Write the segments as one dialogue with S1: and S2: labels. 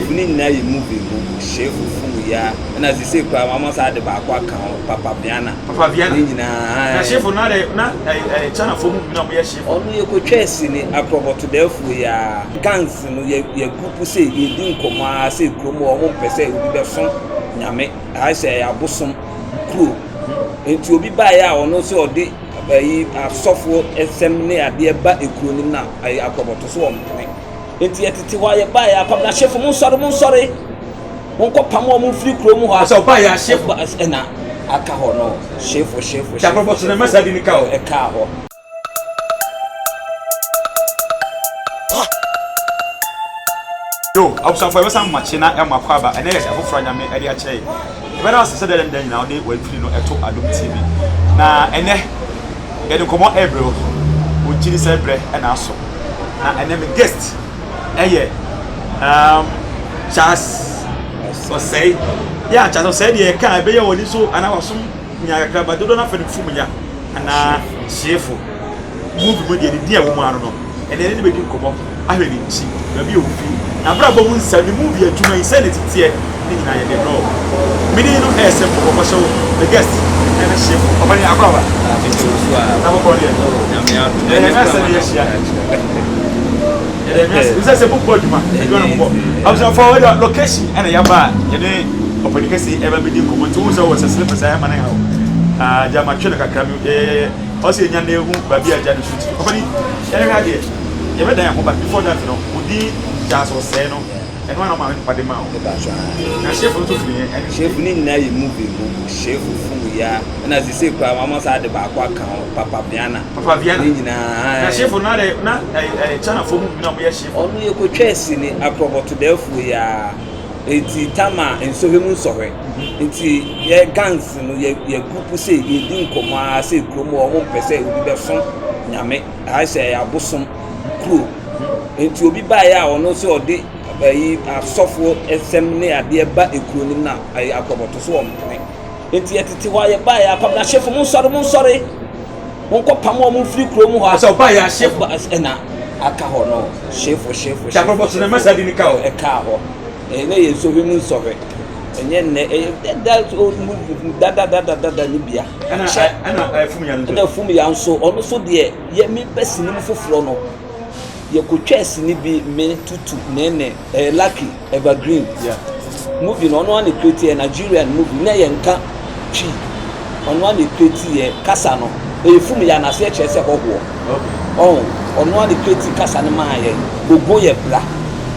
S1: Shifo ni na ye movie go Shifo fu ya na ze say kwa mama sa de ba kwa kan Papa Viana ni na
S2: Shifo na chana fo movie na mo ye Shifo
S1: onu ye ko twesi ni aproboto defu ya gangs no ye group say ye din koma say kromo o mo pese obi be so nyame I say ya bosom crew enti obi ba ya ono so odi ayi asofo esem ne ade ba ekronim na ayi aproboto so o mpene enti yetiti wa ye ba ya pam na Shifo mun sori wonko pam o mun free kromo ho
S2: asa ba ya Shifo
S1: na aka ho no Shifo
S2: cha aproboto na message ni ka o
S1: e ka ho
S2: yo abusam for some machina e makwaba ene ye afofra nyame e de a chei e bera asese de dem na oni we free no eto ATUNA TV na ene ye de komo ebro o chiri sebre e na aso na ene me guest eye Charles so say ya Charles say de ka be ye woni so ana wasom nya kakra do na fe fu nya ana Shifo move mo de dia wo ma no ene ne be di komo ahwe ni chi na bi ofi na bra bo mun sa ni movie adwuma insanity tie ni nyina ye de no mini no esem ko so the guest and Shifo obani akwaba na bo ko le na se ye shia yes se bo ko adwuma e do na bo absa forward location and ya ba ye ne obani kasi e ba bi di ko mo to so wo se slip sa ya man ha jama twele kakra mi o se nya na ehu ba bi aja de shoot obani ye ne ha de ye be dan but before that no udi just was say no and one of my pade ma o na Shifo to free and
S1: Shifo ni na ye movie go Shifo fu ya na ze say kwa mama sa de ba kwa kan Papa Viana ni na
S2: Shifo na chana fo movie na mo ye Shifo
S1: onu ye ko twesi ni aproboto defu ya enti tama ensohemu sohwe enti ye gangs no ye group say ye din koma say kromo o mo pese obi be so nyame I say ya bosom crew enti obi ba ya ono so odi ayi asofo esem ne ade ba ekronim na ayi akoboto so o mpene enti yetiti wa ye ba ya pam na Shifo mun sori wonko pam o mun free kromo ho
S2: asa ba ya Shifo
S1: na aka ho no Shifo
S2: cha aproboto na message ni ka o
S1: e ka ho ene ye so mun sori enye ne that old movie da ni bia
S2: ana fum ya nso
S1: na fum ya nso ono so de ye me pesini mu foforo no ye ko twesi ni bi me tutu nene lucky evergreen
S2: yeah
S1: movie no ono an create a Nigerian movie na ye nka chi ono an create ye kasa no fum ya na se che se hoho okay ono an create kasa ne ma ye gogo ye bra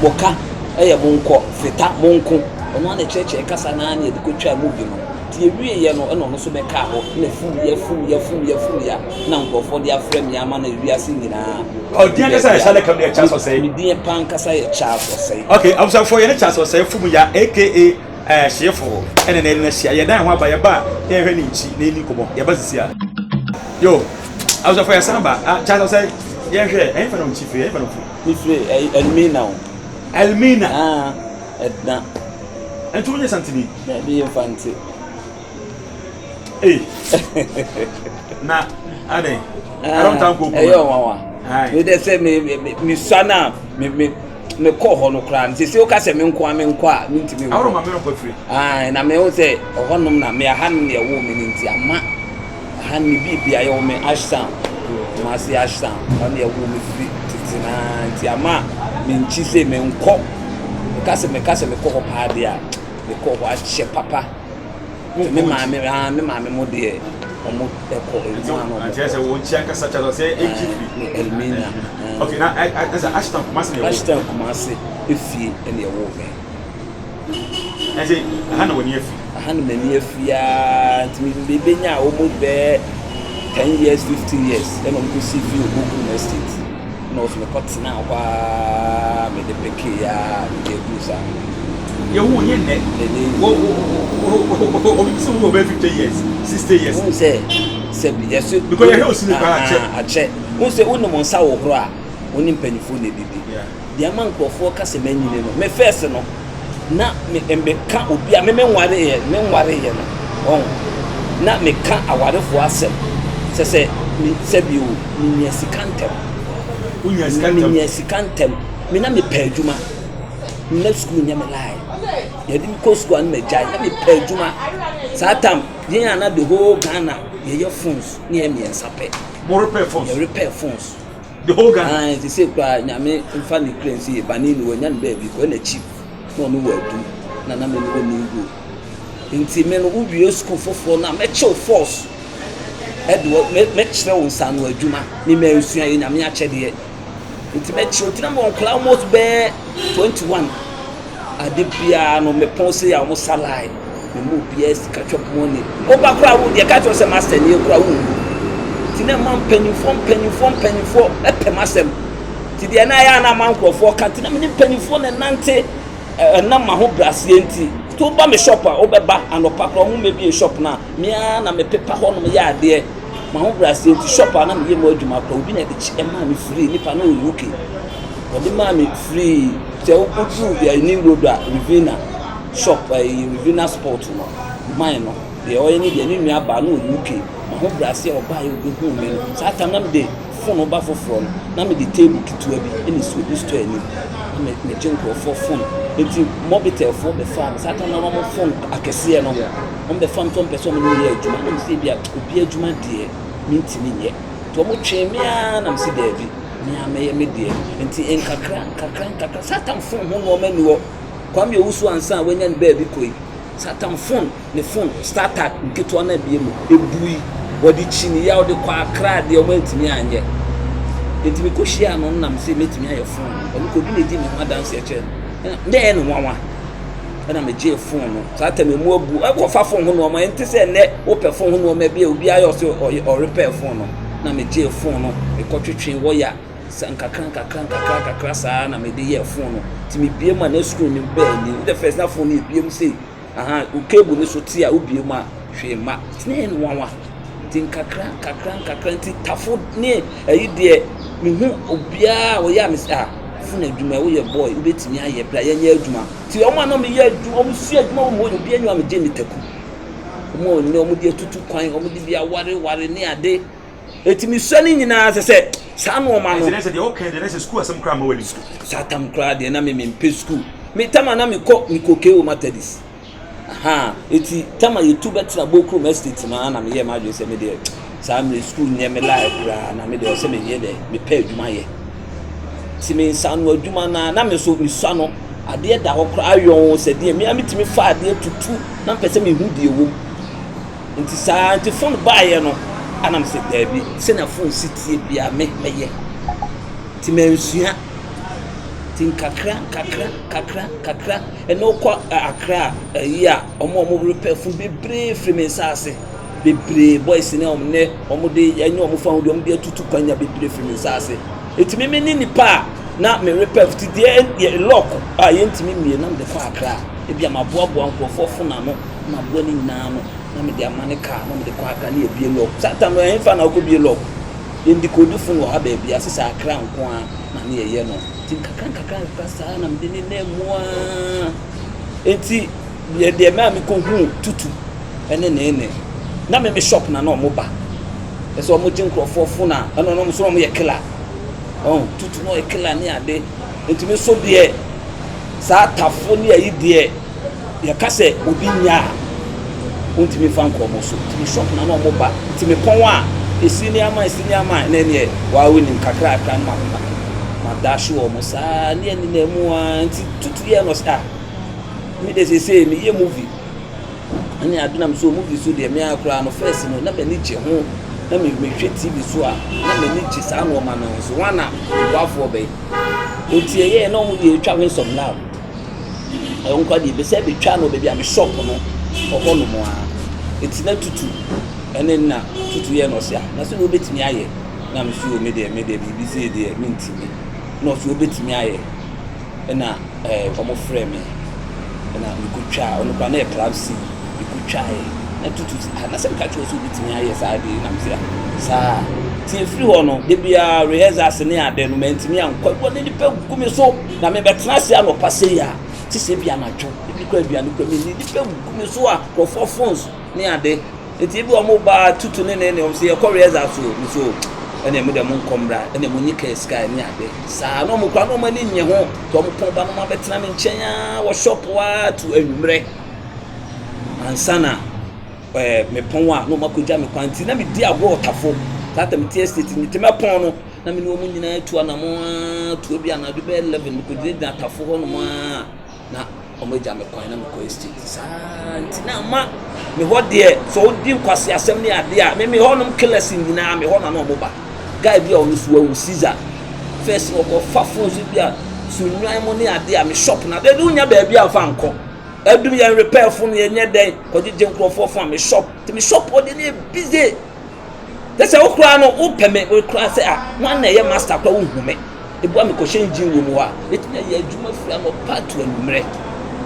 S1: boka ye bonko fita bonko ono an cheche kasa na an ye de ko twa movie no tie wie ye no no so be ka ho na fum ya na nkofo de afrem ya ma na wiase nyina
S2: o dia kasa ya shale kam de Charles so say
S1: mi dia pan kasa ya Charles so say
S2: okay absa for ye Charles so say fum ya aka Shifo ene na na sia ye dan ho aba ye ba ye hwe ni nchi na ni komo ye ba sisia yo absa for ye samba Charles so say ye hwe en fa no chief ye fa no fu
S1: mi free Elmina edna
S2: entu nye santini
S1: na bi infante
S2: na ade I don't think go
S1: yo wawa we dey say me sana me call ho no kra nti se o ka se me nko a me ntimi
S2: awro ma me no kwafiri
S1: na me o say ohonum na me ha ne wo me nti ama ha ne bibia ye wo me ashsan ma si ashsan ha ne wo me free titina nti ama me nchi se me nko ka se me ko ho pa dia me ko ho a che papa me mama mo de omo eko no
S2: ante se wo nchi aka sa Charles say
S1: Elmina
S2: okay na as a Ashton
S1: Kumasi efi ene ye wo me
S2: ase aha na woni efi
S1: aha na mani efi a ntimi bebe nya omo be 10 years 15 years then on go see fi ogu estate no so me cut na kwa me de peke ya me de gusa
S2: ye wo nye ne wo so wo be 50 years 60 years
S1: who say yes
S2: because you house ni pa
S1: ache who say wonu mo nsa wo horo a woni mpanifo na bibi dia man krofo ka se manyine no me first no na me ka obi a me nware ye no na me ka awarefo asem se bi o ni nyasikantem me na me pa adwuma next school nyame lie ya di ko school an me jai na me pay juma satam yen ana the whole Ghana ye your phones near me and sape
S2: more repair phones
S1: you repair phones
S2: the whole Ghana
S1: and they say kwa nyame mfa ni currency banini wo nya baby ko na cheap no no wadu na me no ni go nti me no ubi school foforo na me chill force Edward me kyerɛ wo nsa no adwuma me ma nsua yi na me akyɛde nti me kyerɛ nti na mo nkla almost be 21 ade bia no me pon se ya mo salai me mo bia sika twop money o ba kra wo de ka to se master ni kra wo nti na man panifo e pe masem nti de na ya na man krofo ka nti na me panifo na nante na ma ho brasie nti to ba me shop a obeba anopa kro mo me bi shop na me na me pepa ho no me ya ade ma ho brasie nti shop na me ye mo adwuma kro obi na de chi ma me free nipa na o UK odi ma me free te o kutu ya ni road a Rivina shop Rivina sport no mine no de o ye ni de ni nua ba na o UK ma ho brasie o ba ye obi hu me no sa tam na me de phone ba foforo no na me de table kitua bi eni so ni store ni me jenko for phone enti mobitel for the farm satan na mo phone akese no on the farm ton person no ye adwuma na mse bia obi adwuma de minti ni nye to mo twemia na mse de bi me ameye me de enti enkakra satan phone ho no mani wo kwame owusu ansa wanya ne ba bi koi satan phone ne phone starter nketo na bia mu ebui wodi chini ya wodi kwa akra de o mantimi anye enti me koshia no na mse metimi aye phone o ko bi ne di me ho dance eche nde no nwanwa na me je phone no sata me mu abu e ko fa phone ho no ma enti se ne wo pe phone ho no ma bia obi ayo se o repair phone no na me je phone no e ko twetwen wo ya nkakra saa na me de ye phone no ti me bie ma na screen ni ba ni the first na phone ni bie mu say o cable ni so ti a obie ma hwe ma ne no nwanwa tin kakra nti tafo ne ayi de me hu obia wo ya me fun adwuma wo ye boy wo betimi aye bra ye nya adwuma ti o ma no me ye adwuma o mu su adwuma wo mo obi anwa me je ni taku o mo ni o mo de tutu kwan o mo de bia ware ne ade etimi su ani nyina se sa no ma no
S2: se de okay the next school asem kra ma wali school
S1: sa tam kra de na me mpe school me tama na me ko ke o matadis aha eti tama YouTube tra bokru estate na me ye ma dwe se me de sa me school nye me live kra na me de o se me ye de me pa adwuma ye ti me sanu adwuma na me so mi sanu ade da ho kra ayon se de me amitimi fa ade tutu na pese me hu de wo nti sa nti phone ba ye no anam se dabi se na phone city bia me ye ti me nsua tin kakra eno kwa akra ya omo repair phone bebre free me sase bebre boys ne omne omo de enye omo fa de omo de tutu kwanya bebre free me sase etimi me ni nipa na me repair ti de lock a yentimi mie na me de kwa akra e bia maboaboa nkofo fo na no na bo ni nyina no na me de amane ka na me de kwa akra na e bie lock satan no en fa na ko bie lock endi ko du fun wo ha ba bia sesa akra nko a na ne ye no tin kakra pasa na me de ni na mua enti ye de ma me ko hu tutu ene ne na me shop na no mo ba eso mo jin krofo fo na na no so mo ye killer tutu no ekela ni ade entime so de sa tafo ni ayi de ya kase obi nya ontime fan ko mo so timi shop na no mo ba timi pon a esini ama na ne wa woni kakra aka ma dashu o mo sa ni ani na mu a nti tutu ye no sa mi de se mi ye movie ani aduna so movie so de me akra no first no na be ni je ho na me hwe TV so a na me ni ji sa no ma no so wana wafo be otie ye na omo de twa wen some now e onko de be se be twa no be bia me shop no oho no mo a etina tutu ene na tutu ye no sia na so no betimi aye na me so me de bibi se de me ntimi no so betimi aye na omo frame me na me ku twa ono kwa na e privacy me ku twa na tutu na se ka twa so betimi aye sa de na me sia sa ti free ho no de bia rehearsals ne ade no mentimi ankwa bo ne dipa gumi so na me betena se ano pase ya ti se bia na twa de kwa bia no kwa me ni dipa gumi so a for phones ne ade eti bi o mo ba tutu ne o se e ko rehearsals so ene mu de mu nkombra ene mu nyika sky ni ade saa no mu kwa no mani nye ho to mu pon ba no ma betena me nchen a wo shop wa to anwumre ansana me pon wa no makoja me kwanti na me di agwo otafo tata me tie state ni te me pon no na me no mu nyina tu anamo tu obi anadu be 11 me ko di na tafo ho no na omoja me kwan na me ko state saa ntina ma me ho de so di nkwase asem ni ade a me ho no killers nyina me ho na no moba guy bi on so wu Caesar first no go fafo bi a so nwan mo ni ade a me shop na de du nya ba bi a fa nko edum ya repair phone ye nye den ko je nkrofo phone me shop te me shop o de ni busy they say okra no o peme okra say ah wan na ye master kwa wo hume ebu am ko hyenji wo mu a etinya ye adwuma fira no part to anumre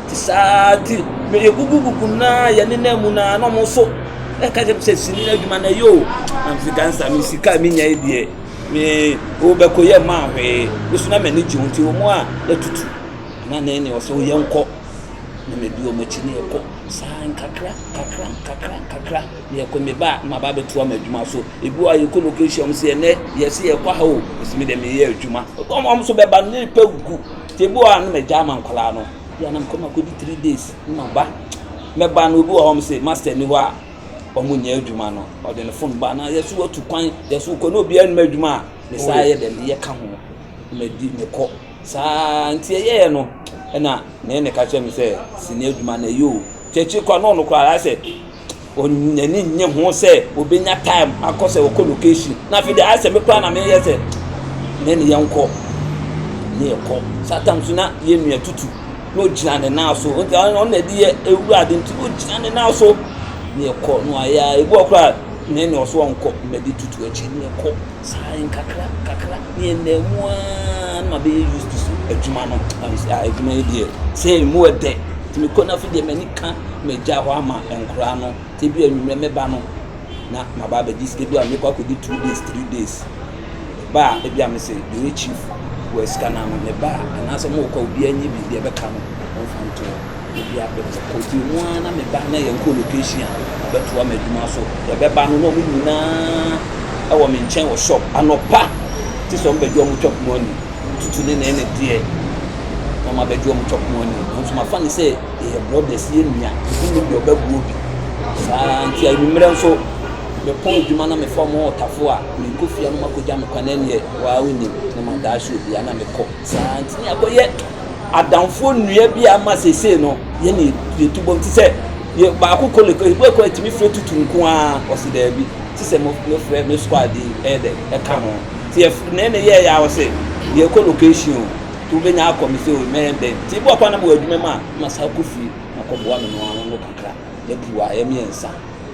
S1: ti saati me ye gugugu na ye ne na mu na no mo so e ka je se sini na adwuma na yo am fi gansa mi sika mi nya edie me o be ko ye ma hwe so na me ni ji hunti wo mu a etutu na na ne o so ye nko na me bi o machini e ko san kakra ye ko me ba ma ba betu amadwuma so ebi wa ye ko location se ne ye se ye kwa ha o isimi de me ye adwuma o so be ba ne pagugu te bi wa na me jama nkola no ya na ko ma ko di 3 days ma ba me ba no bi wa se master ni wa o mu nya adwuma no o de ne phone ba na ye so otu kwan ye so ko no bi an adwuma me sa ye de ye ka ho me di me ko sa ntie ye no na ne ka che me se sini adwuma na yo chechi kwa no kwa say onyani nye ho say obenya time akose wo location na fi de ase me kwa na me ye say ne ne yanko ne ko satam suna ye nua tutu no gina ne na so on na di ewu ade nti o gina ne na so ne ko no aya ebu okra ne ne oso onko me di tutu achi ne ko sai kakra ne ne mu ma be used to adwuma no am say adwuma e say mu ede timi kona fi de manika meja ho ama enkura no te bi anwumre meba no na ma ba be dis bi a me kwa ko di 2 days 3 days ba e bi am say the chief we scan am me ba na so mo ko obi anyi bi de be ka no on fanto bi a be ko ti mu na me ba na ye ko location a be to amadwuma so ye be ba no no mu nyina e wo me nchen wo shop anopa ti so mbe do mo chop money tutu ne ne die mama be do mo chop money so ma fan say e brothers ye nua ni bi obagu obi sa nti anumre nso me pon djuma na me form otafo a me kofia no makoja me kwana ne wa woni na ma da sho bi na me ko sa nti akoye adamfo nua bi ama sese no ye ne tubo nti se ye ba akoko le ko etimi fre tutu nko a o se da bi ti se mo fre me squad e de e ka ho ti e ne ye ya o se ye ko location to be nya akọ mi se o mende ti bo kwa na bo adwuma ma sa ko fi akọbo ame no kakra ya buwa ya miensa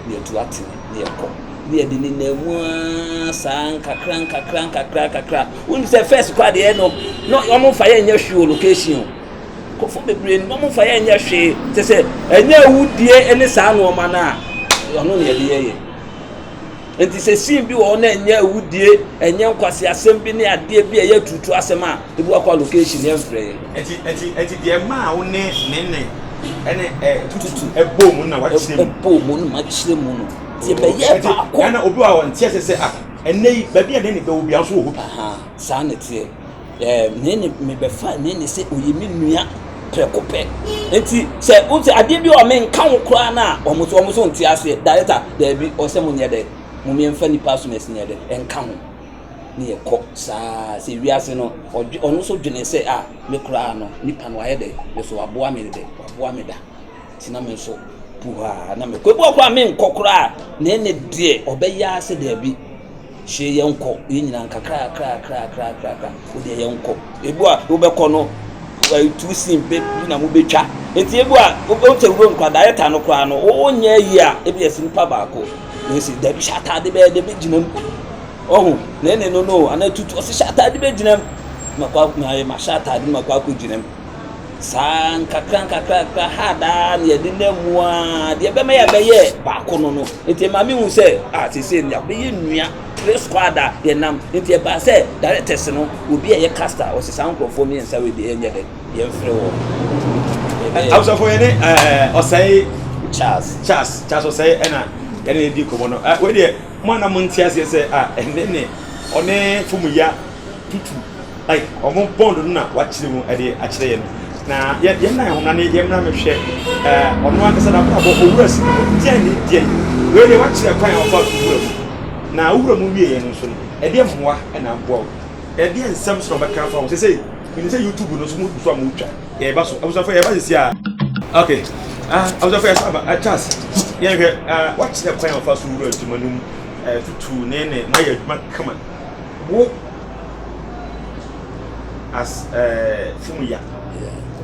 S1: ne tu ati ne ko ne de ni na mu san kakra when say first kwa de no omo fa ya nya hwe location ko fo bebre no omo fa ya nya hwe te se enya wudie ene sa no ma na ono ne de ye enti se sim bi wo na enya wudie enya nkwase asem bi ne ade bi ya tutu asem a ebu akwa location ye mfre
S2: enti de ma wo ne ene tutu ebom na wa chire
S1: ebom na ma chire mu no ti be ye ba ko
S2: na obi wa won tie se ene ba bia de ne be obi aso wo
S1: aha sa ne tie ne me be fa ne se oyemi nua prekope enti se o ti ade bi o me nka wo kra na omo so nti ase director da bi o se mo nye de mo me mfa ni passionate nye de enka ho ne ye ko sa se wiase no ono so dwene se me kra no nipa no aye de so aboa me da tina me so puha na me ko bo kwa me nkokora na ne de obeya se da bi hye ye nko ye nyina nkakra o de ye nko ebu a wo be ko no tu simpe na mo betwa enti ebu a o te wo nkwa director no kra no o nya yi a ebi esi nipa ba ko no si da bi shata de be ginam oh ne no ana tutu o si shata de be ginam makwa ma shata de makwa ko ginam san kakra hada ne de namu a de be ma ya be ye ba ko no enti ma mi hu se sese ne be ye nua squad ye nam enti e ba se directors no obi ye caster o se san crofo mi ensa we de enye de ye mfre wo
S2: awso fo ye ne o say
S1: Charles
S2: o say ena ene di ko no we de mo na mo ntia se ene ne one fumu ya tutu like omo bond no na wachire mu ade achire ye no na ye na ho na ne ye na me hwe ono aka sada ba owura si die ni die we le wachire kwan ofa owura mu na owura mu wie ye no so no ade mmoa na mboa ade nsem so ba kan fa wo say you say YouTube no so mu so amutwa ye ba so abusa fa ye ba si a okay abusa fa ye saba chance ye wachire kwan ofa so owura tumanum tutu nene na ye adwuma kama wo as fumuya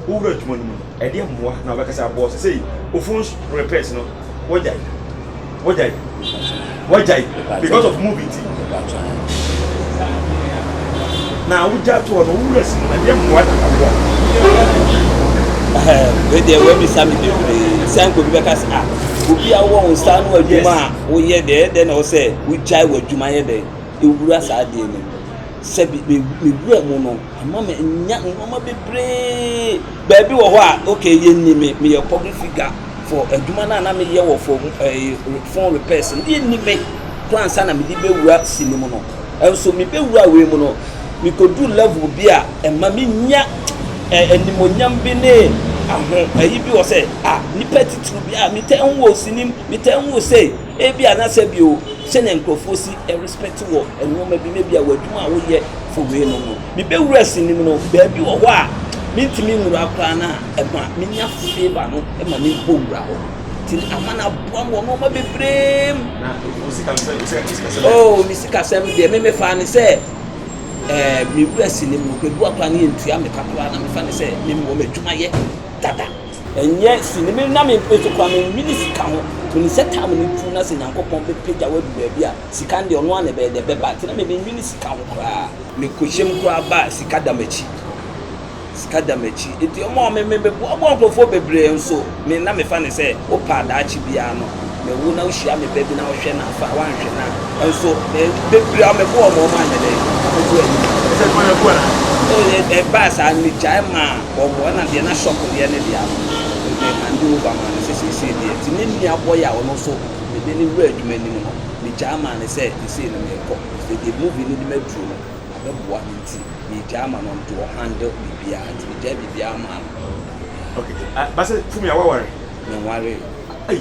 S2: owura adwuma no e de mmoa na obekasa boss say ofun repairs no wojai because of moving na wuja to no owura si na de mmoa na abo
S1: we dey we be sami dey san ko bi bekasa obi a wo nsa no adwuma wo ye de na wo say wujai wo adwuma ye de ewura sa de ni se me wura mu no ama me nya ngoma bebre ba bi wo ho a okay ye ni me ye public figure for adwuma na me ye wo for phone repairs ni ni me plan sa na me di be wura sinimo no enso me be wura we mu no me ko do level bi a ema me nya enimonyam bi ne aho ayi bi wo say ni petitru bi a me ten wo sinim me ten wo say e bi ana se bi o se na nkrofo si respect wo enwoma bi me bi a wadwuma wo ye for we no no me be wura sinim no ba bi wo ho a me ntimi nwura akra na ema me nya favor no ema me bo wura ho ti amana boam wo no ma bebrem
S2: na usika
S1: sem de me fa ni say me wura sinim no kwedu akra na entua me kakra na me fa ni say me mo madwuma ye dada enye sinim na me peto kwa me minisika ho to ni setam ni tu na se nyankopon be pagya wadu ba bia sika de ono ane be de be ba ti na me minisika ho kra me kohiem kra ba sika damachi eti omo me be omo bebre nso me na me fa ne se o pa da achi bia no me wo na ohia me baby na ohwe na fa wan hwe na nso bebre am bo omo ma ne de ojo ani
S2: se ko na ko na
S1: ba sa ni jaima omo na de na shop de ne dia andu ba ma ne se de ti ne ni aboya ono so me de ni wura adwuma ni no me jaima ne se no me ko se de movie ni de madru no abeboa ni ti me jaima no to handle bibia ti me ja bibia ma
S2: okay ba se fumi a waware
S1: me ware
S2: ai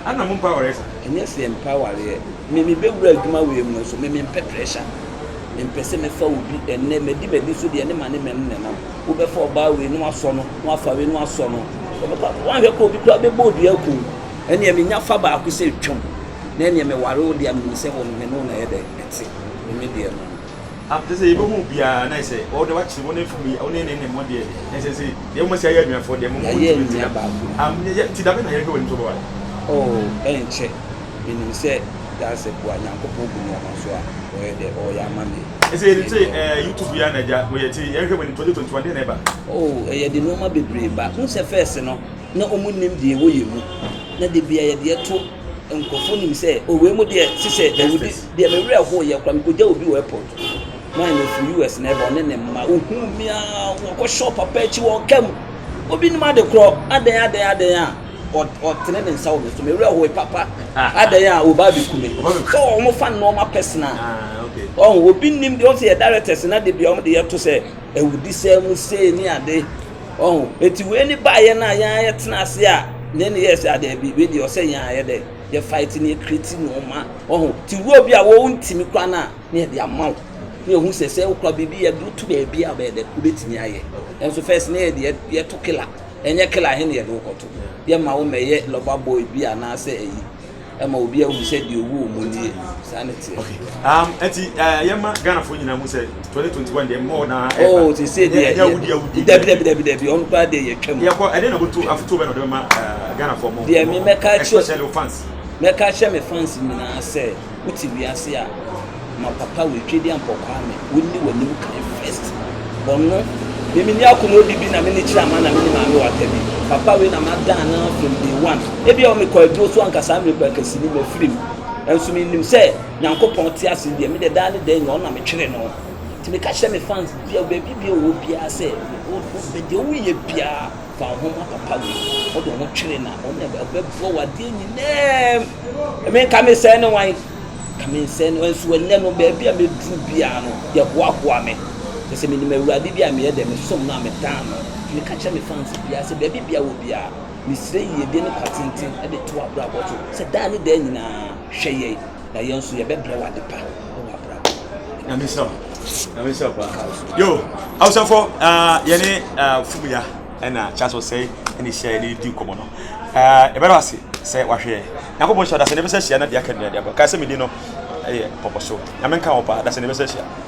S2: ana mo power esa
S1: enye se empower me be wura adwuma we mu so me pressure empese me fa obi enne me di so de ne mane me na wo be fa oba we no aso no wo afa we no aso no wo be ka wan hwe ko obi kura be bodu aku enne me nya fa ba aku se twom na enne me ware wo de am se wo me no na ye de eti me de no
S2: after say ebo mu bia na say all the watch won fumi o ne mo de na say de mo say ya for de mo ti da be na ye go nto ba
S1: enche menim say that's a boy nyankopon bu no so a o de o ya mame
S2: say YouTube ya na ja we ti ye hwe 2021 de na ba
S1: ye de no ma bebre ba no se first no na omunim de wo ye mu na de bia ye de to nkofo nim say we mu de si say de wudi de me were ho ye kwa me ko ja obi wo airport man of US na eba ne ma ohun mi a wo shop papa chi wo kam obi ni ma de kro adan a o tene ne nsa wo so me were ho papa adan a o ba bi kume so o mo fan normal personal
S2: okay
S1: obi nim de o say directors na de bia o de ye to say ewudi say mu say ni ade eti we ni ba ye na ya tena ase a ne ne yes ade bi we de o say ya ye de ye fight ni create no ma ti wo bi a wo ntimi kwa na ne de amaw ne hu sese ukwa bibi ya do to be a be de kubetini aye enso first ne ye to killer enye killer he ne ye do koto ye ma wo meye loba boy bi ana se eyi e ma obi a hu se de owu mu ni sanity
S2: okay enti ye ma Ghana fo nyina mu se 2021 de mo na
S1: ti se de debi on pa de ye twam
S2: ye ko ede na butu afuto be no de ma Ghana fo mo
S1: de me meka
S2: especially fans
S1: meka che me fans nyina se uti wi ase a ma papa we twedi ampokwa me wonni wani kan first bonno me ni akono bibi na me ni kira ma na me ni ma me watabi papa we na madana from day one e bia o me ko aduro so ankasa me ba kasi ni me film enso me nim se nyankopon ti ase de me de da ne de nyo na me twere no ti me ka kire me fans bia baby bia wo bia se o be de wo ye bia fa ho ma papa we o do mo twere na o na be bo wa de nyinem e me ka me se ne wan kame sen nso enne no ba bia me dru bia no ye boaboa me se me ni mawurade bia me ye de me som na me dan no me ka che me fans bia se ba bia wo bia me sire ye de ne patintin e de to abra boto se da ne da nyina hwe ye na ye nso ye be bra wade pa wo abra
S2: na me so pa yo awsafo yene fumuya ena chaso say eni share ni di komo no e bera wase say wahwe yakobon shoda se ne be se hia na dia kan dia ba ka se me di no poposo ya menka wo pa da se ne be se hia